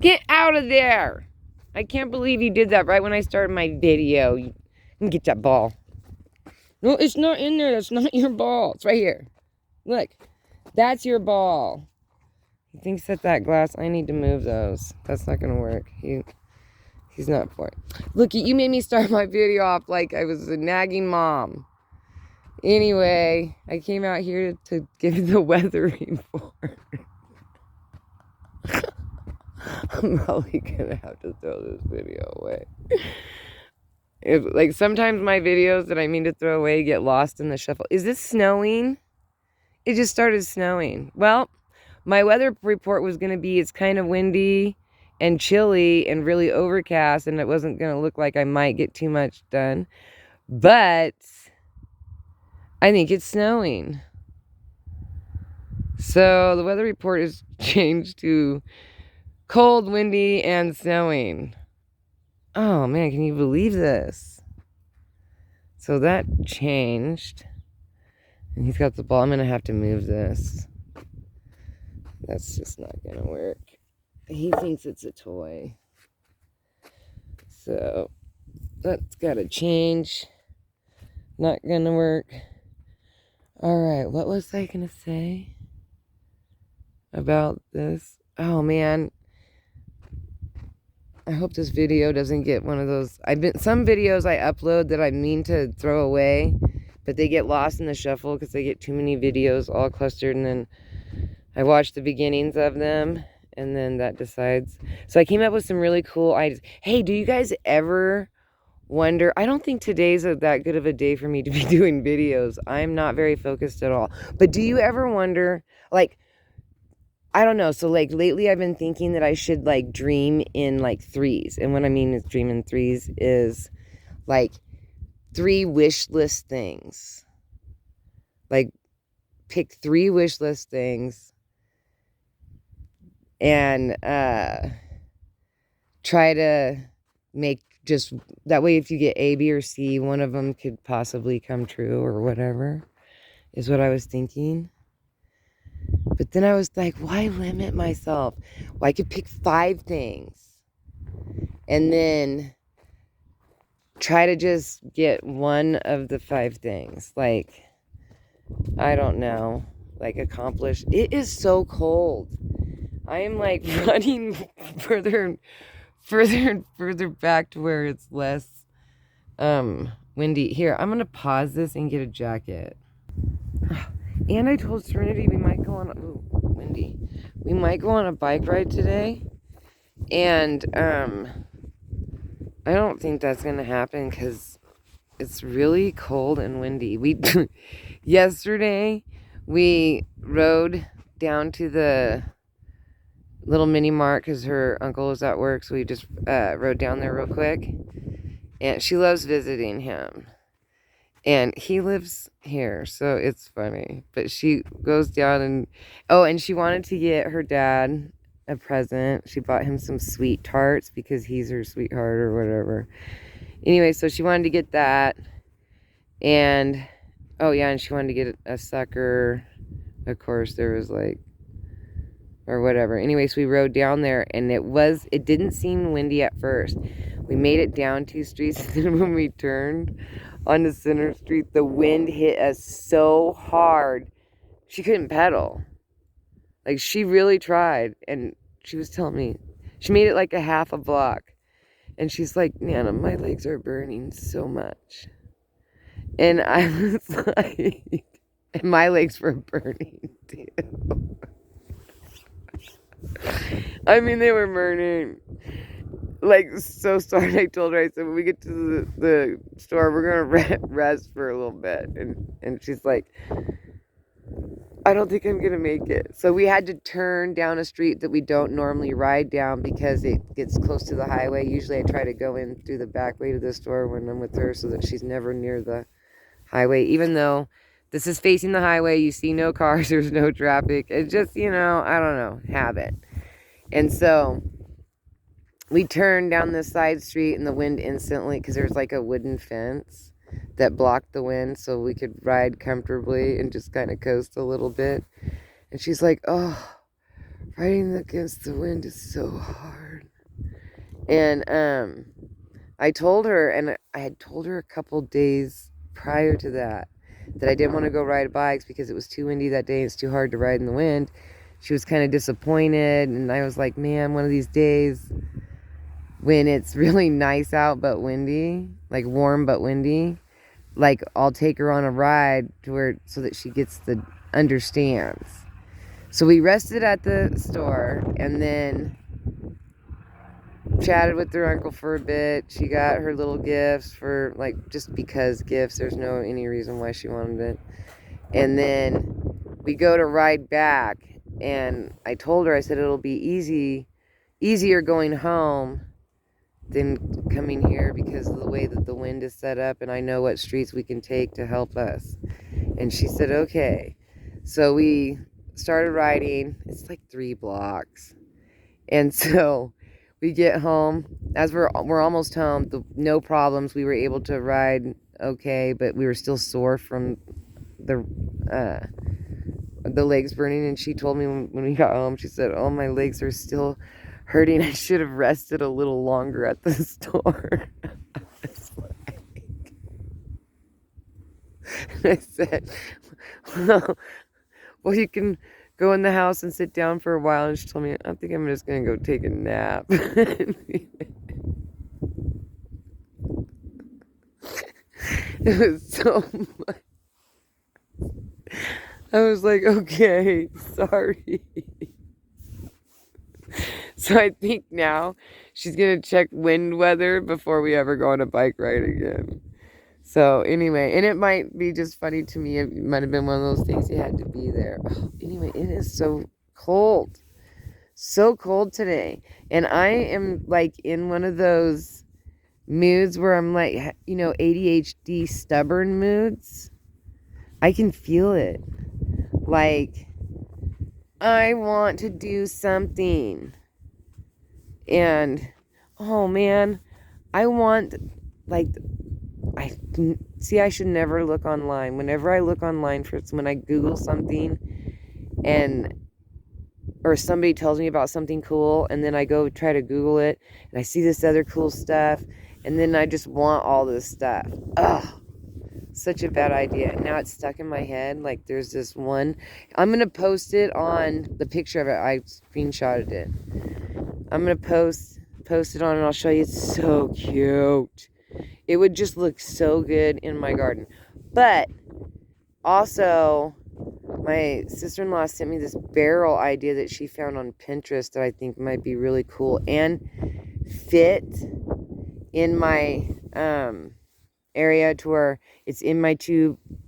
Get out of there. I can't believe you did that right when I started my video. You can get that ball. No, it's not in there. That's not your ball. It's right here. Look. That's your ball. He thinks that glass, I need to move those. That's not going to work. He's not for it. Look, you made me start my video off like I was a nagging mom. Anyway, I came out here to give you the weather report. I'm probably going to have to throw this video away. Like, sometimes my videos that I mean to throw away get lost in the shuffle. Is this snowing? It just started snowing. Well, my weather report was going to be it's kind of windy and chilly and really overcast, and it wasn't going to look like I might get too much done. But I think it's snowing. So the weather report is changed to cold, windy, and snowing. Oh man, can you believe this? So that changed. And he's got the ball. I'm going to have to move this. That's just not going to work. He thinks it's a toy. So, that's got to change. Not going to work. Alright, what was I going to say about this? Oh, man. I hope this video doesn't get one of those. Some videos I upload that I mean to throw away, but they get lost in the shuffle because they get too many videos all clustered, and then I watch the beginnings of them, and then that decides. So I came up with some really cool ideas. Hey, do you guys ever wonder? I don't think today's that good of a day for me to be doing videos. I'm not very focused at all. But do you ever wonder, like, I don't know. So, like, lately I've been thinking that I should, like, dream in, like, threes. And what I mean is dream in threes is, like, 3 wish list things. Like, pick 3 wish list things and try to make just that way. If you get A, B, or C, one of them could possibly come true or whatever is what I was thinking. But then I was like, why limit myself? Well, I could pick 5 things and then try to just get one of the 5 things. Like, I don't know, like accomplish. It is so cold. I am like running further and further back to where it's less windy. Here, I'm gonna pause this and get a jacket. And I told Serenity we might go on windy. We might go on a bike ride today. And I don't think that's gonna happen because it's really cold and windy. Yesterday we rode down to the little mini mart because her uncle was at work, so we just rode down there real quick. And she loves visiting him, and he lives here, so it's funny. But she goes down and she wanted to get her dad a present. She bought him some sweet tarts because he's her sweetheart or whatever. Anyway, so she wanted to get that, and oh yeah, and she wanted to get a sucker. Of course, there was like, or whatever. Anyways, we rode down there, and it didn't seem windy at first. We made it down 2 streets, and then when we turned onto Center Street, the wind hit us so hard, she couldn't pedal. Like, she really tried, and she was telling me, she made it like a half a block, and she's like, Nana, my legs are burning so much. And I was like, and my legs were burning too. I mean, they were burning. Like, so sorry. I told her, I said, when we get to the store, we're going to rest for a little bit. And she's like, I don't think I'm going to make it. So we had to turn down a street that we don't normally ride down because it gets close to the highway. Usually I try to go in through the back way to the store when I'm with her so that she's never near the highway. Even though this is facing the highway, you see no cars, there's no traffic. It's just, I don't know, habit. And so we turned down this side street, and the wind instantly, because there's like a wooden fence that blocked the wind so we could ride comfortably and just kind of coast a little bit. And she's like, oh, Riding against the wind is so hard. And I told her, and I had told her a couple days prior to that I didn't want to go ride bikes because it was too windy that day. It's too hard to ride in the wind. She was kind of disappointed, and I was like, man, one of these days when it's really nice out but windy, like warm but windy, like I'll take her on a ride to where so that she gets the understands. So we rested at the store and then chatted with her uncle for a bit. She got her little gifts for like just because gifts. There's no any reason why she wanted it. And then we go to ride back, and I told her, I said it'll be easier going home than coming here because of the way that the wind is set up, and I know what streets we can take to help us. And she said okay. So we started riding. It's like 3 blocks. And so we get home. As we're almost home, no problems. We were able to ride okay, but we were still sore from the legs burning. And she told me when we got home, she said, oh, my legs are still hurting. I should have rested a little longer at the store. I said, well, you can go in the house and sit down for a while. And she told me, I think I'm just going to go take a nap. It was so much. I was like, okay, sorry. So I think now she's going to check wind weather before we ever go on a bike ride again. So anyway, and it might be just funny to me. It might have been one of those things you had to be there. Oh, anyway, it is so cold. So cold today. And I am like in one of those moods where I'm like, you know, ADHD stubborn moods. I can feel it. Like, I want to do something. And, oh man, I want, like, I should never look online. Whenever I look online when I Google something or somebody tells me about something cool, and then I go try to Google it, and I see this other cool stuff, and then I just want all this stuff. Ugh, such a bad idea. Now it's stuck in my head. Like there's this one. I'm going to post it on the picture of it. I screenshotted it. I'm going to post it on, and I'll show you. It's so cute. It would just look so good in my garden. But also, my sister-in-law sent me this barrel idea that she found on Pinterest that I think might be really cool and fit in my area to where it's in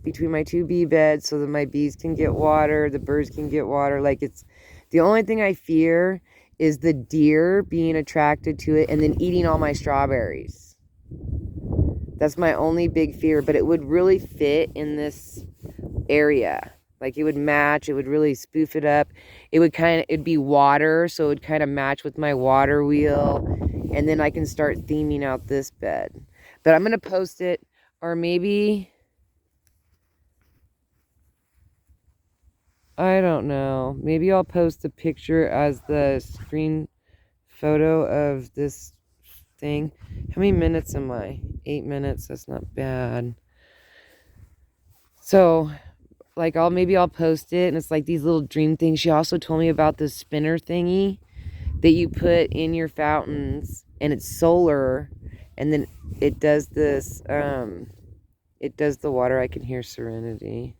between my 2 bee beds so that my bees can get water, the birds can get water. Like it's the only thing I fear is the deer being attracted to it and then eating all my strawberries. That's my only big fear, but it would really fit in this area. Like it would match, it would really spoof it up. It'd be water, so it would kind of match with my water wheel. And then I can start theming out this bed. But I'm going to post it, or maybe, I don't know. Maybe I'll post a picture as the screen photo of this thing. How many minutes am I? 8 minutes. That's not bad. So, like, maybe I'll post it, and it's like these little dream things. She also told me about this spinner thingy that you put in your fountains, and it's solar, and then it does this. It does the water. I can hear Serenity.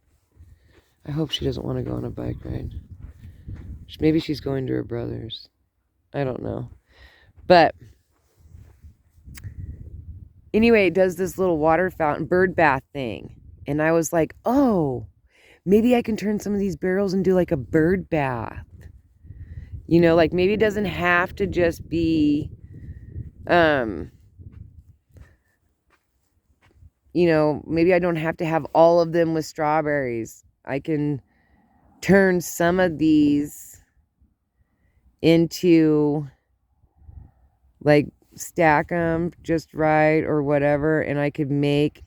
I hope she doesn't want to go on a bike ride. Maybe she's going to her brother's. I don't know, but. Anyway, it does this little water fountain, bird bath thing. And I was like, oh, maybe I can turn some of these barrels and do like a bird bath. You know, like maybe it doesn't have to just be, you know, maybe I don't have to have all of them with strawberries. I can turn some of these into like stack them just right or whatever, and I could make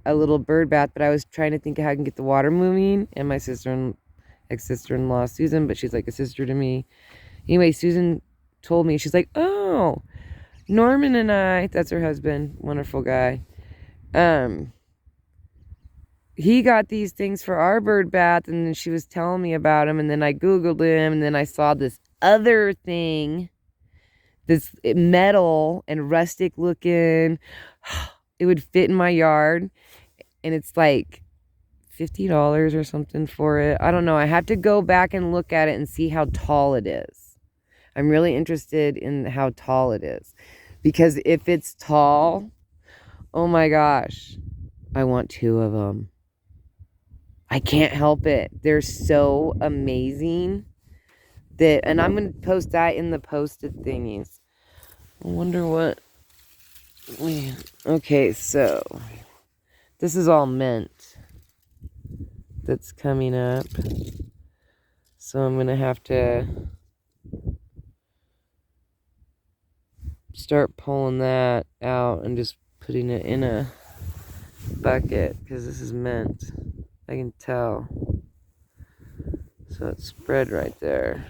a little bird bath. But I was trying to think of how I can get the water moving, and my ex-sister-in-law Susan, but she's like a sister to me, Anyway, Susan told me, she's like, oh, Norman and I, that's her husband, wonderful guy. He got these things for our bird bath, and then she was telling me about them, and then I Googled him, and then I saw this other thing, this metal and rustic looking. It would fit in my yard, and it's like $50 or something for it. I don't know. I have to go back and look at it and see how tall it is. I'm really interested in how tall it is, because if it's tall, oh my gosh, I want 2 of them. I can't help it. They're so amazing. And I'm going to post that in the posted thingies. I wonder what. Okay, so this is all mint that's coming up. So I'm going to have to start pulling that out and just putting it in a bucket, because this is mint. I can tell. So it's spread right there.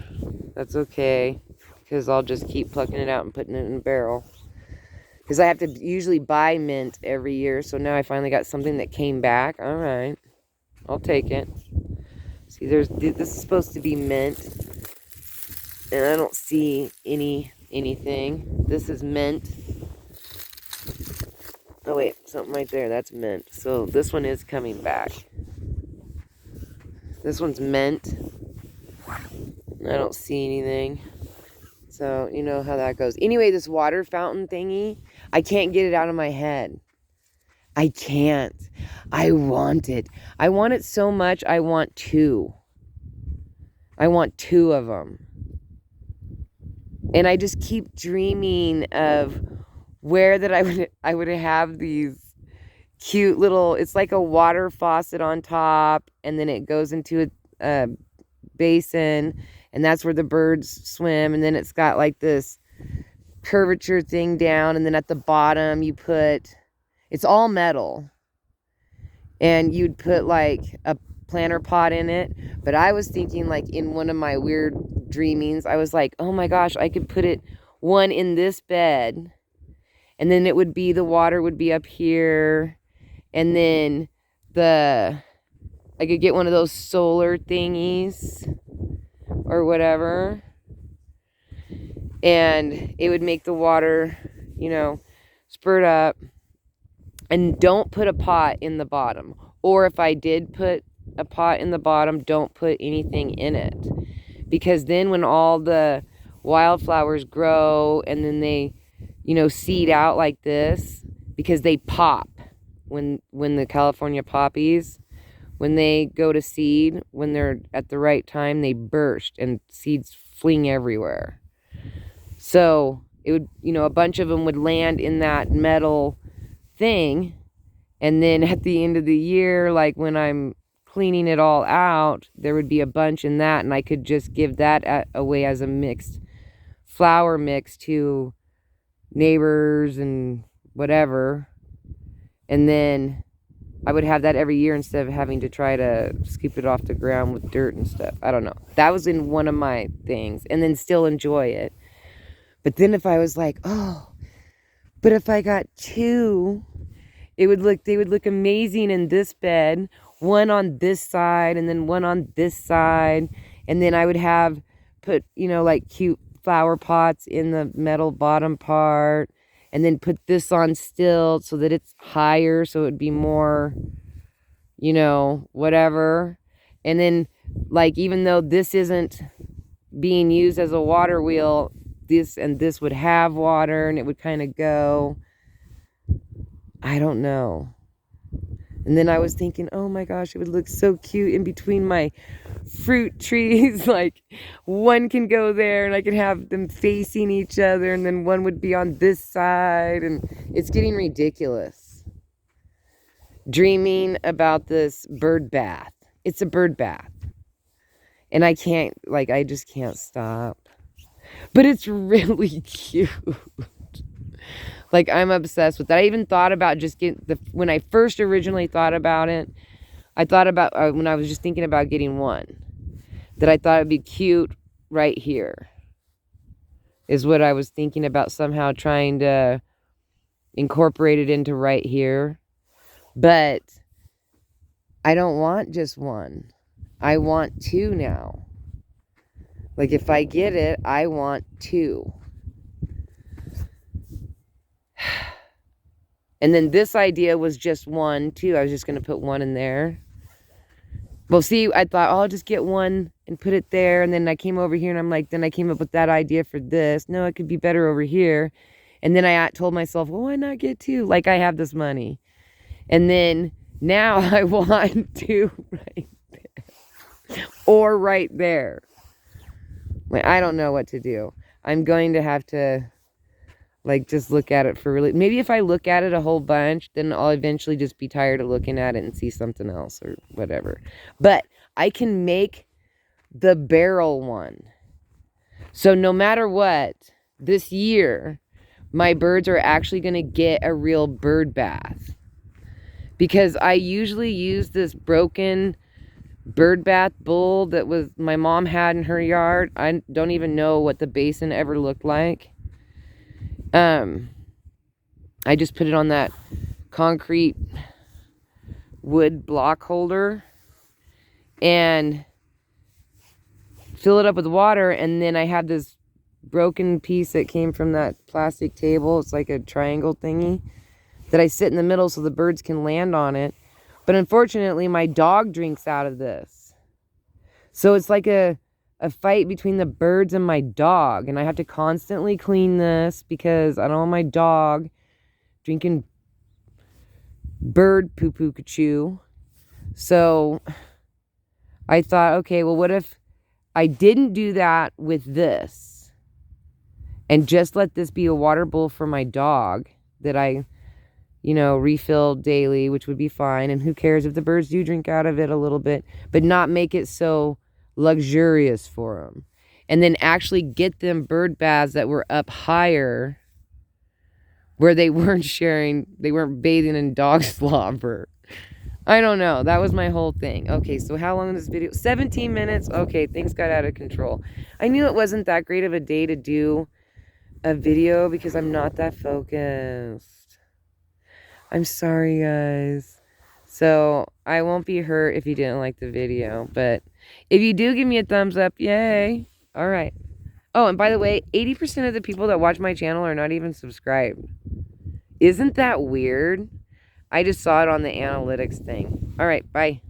That's okay, because I'll just keep plucking it out and putting it in a barrel. Because I have to usually buy mint every year, so now I finally got something that came back. All right, I'll take it. See, this is supposed to be mint, and I don't see anything. This is mint. Oh wait, something right there. That's mint. So this one is coming back. This one's mint. I don't see anything. So, you know how that goes. Anyway, this water fountain thingy, I can't get it out of my head. I can't. I want it. I want it so much, I want 2. I want 2 of them. And I just keep dreaming of where that I would have these cute little, it's like a water faucet on top, and then it goes into a basin, and that's where the birds swim, and then it's got like this curvature thing down, and then at the bottom you put, it's all metal, and you'd put like a planter pot in it. But I was thinking, like, in one of my weird dreamings, I was like, oh my gosh, I could put one in this bed, and then the water would be up here, and then I could get one of those solar thingies or whatever, and it would make the water, spurt up. And don't put a pot in the bottom. Or if I did put a pot in the bottom, don't put anything in it. Because then when all the wildflowers grow and then they, seed out like this, because they pop when the California poppies, when they go to seed, when they're at the right time, they burst and seeds fling everywhere. So it would, a bunch of them would land in that metal thing, and then at the end of the year, like when I'm cleaning it all out, there would be a bunch in that, and I could just give that away as a mixed flower mix to neighbors and whatever. And then I would have that every year instead of having to try to scoop it off the ground with dirt and stuff. I don't know. That was in one of my things, and then still enjoy it. But then if I was like, oh, but if I got 2, they would look amazing in this bed, one on this side and then one on this side. And then I would put, like cute flower pots in the metal bottom part, and then put this on stilts so that it's higher, so it would be more, whatever. And then, like, even though this isn't being used as a water wheel, this and this would have water, and it would kind of go. I don't know. And then I was thinking, oh my gosh, it would look so cute in between my fruit trees. Like, one can go there, and I could have them facing each other, and then one would be on this side, and it's getting ridiculous. Dreaming about this bird bath. It's a bird bath. And I just can't stop. But it's really cute. Like, I'm obsessed with that. I even thought about just when I first originally thought about it, I thought about, when I was just thinking about getting one, that I thought it'd be cute right here. is what I was thinking about, somehow trying to incorporate it into right here. But I don't want just one. I want two now. Like, if I get it, I want two. And then this idea was just one, too. I was just going to put one in there. Well, see, I thought, oh, I'll just get one and put it there. And then I came over here and I'm like, then I came up with that idea for this. No, it could be better over here. And then I told myself, well, why not get two? Like, I have this money. And then now I want two right there. Or right there. Like, I don't know what to do. I'm going to have to, like, just look at it for really... Maybe if I look at it a whole bunch, then I'll eventually just be tired of looking at it and see something else or whatever. But I can make the barrel one. So no matter what, this year, my birds are actually going to get a real bird bath. Because I usually use this broken bird bath bowl that was my mom had in her yard. I don't even know what the basin ever looked like. I just put it on that concrete wood block holder and fill it up with water, and then I have this broken piece that came from that plastic table. It's like a triangle thingy that I sit in the middle so the birds can land on it. But unfortunately, my dog drinks out of this. So it's like a fight between the birds and my dog. And I have to constantly clean this because I don't want my dog drinking bird poo-poo-ka-choo. So I thought, okay, well, what if I didn't do that with this and just let this be a water bowl for my dog that I, refill daily, which would be fine. And who cares if the birds do drink out of it a little bit, but not make it so luxurious for them. And then actually get them bird baths that were up higher where they weren't bathing in dog slobber. I don't know. That was my whole thing. Okay, so how long is this video? 17 minutes. Okay, things got out of control. I knew it wasn't that great of a day to do a video because I'm not that focused. I'm sorry, guys. So I won't be hurt if you didn't like the video, but if you do, give me a thumbs up. Yay. All right. Oh, and by the way, 80% of the people that watch my channel are not even subscribed. Isn't that weird? I just saw it on the analytics thing. All right, bye.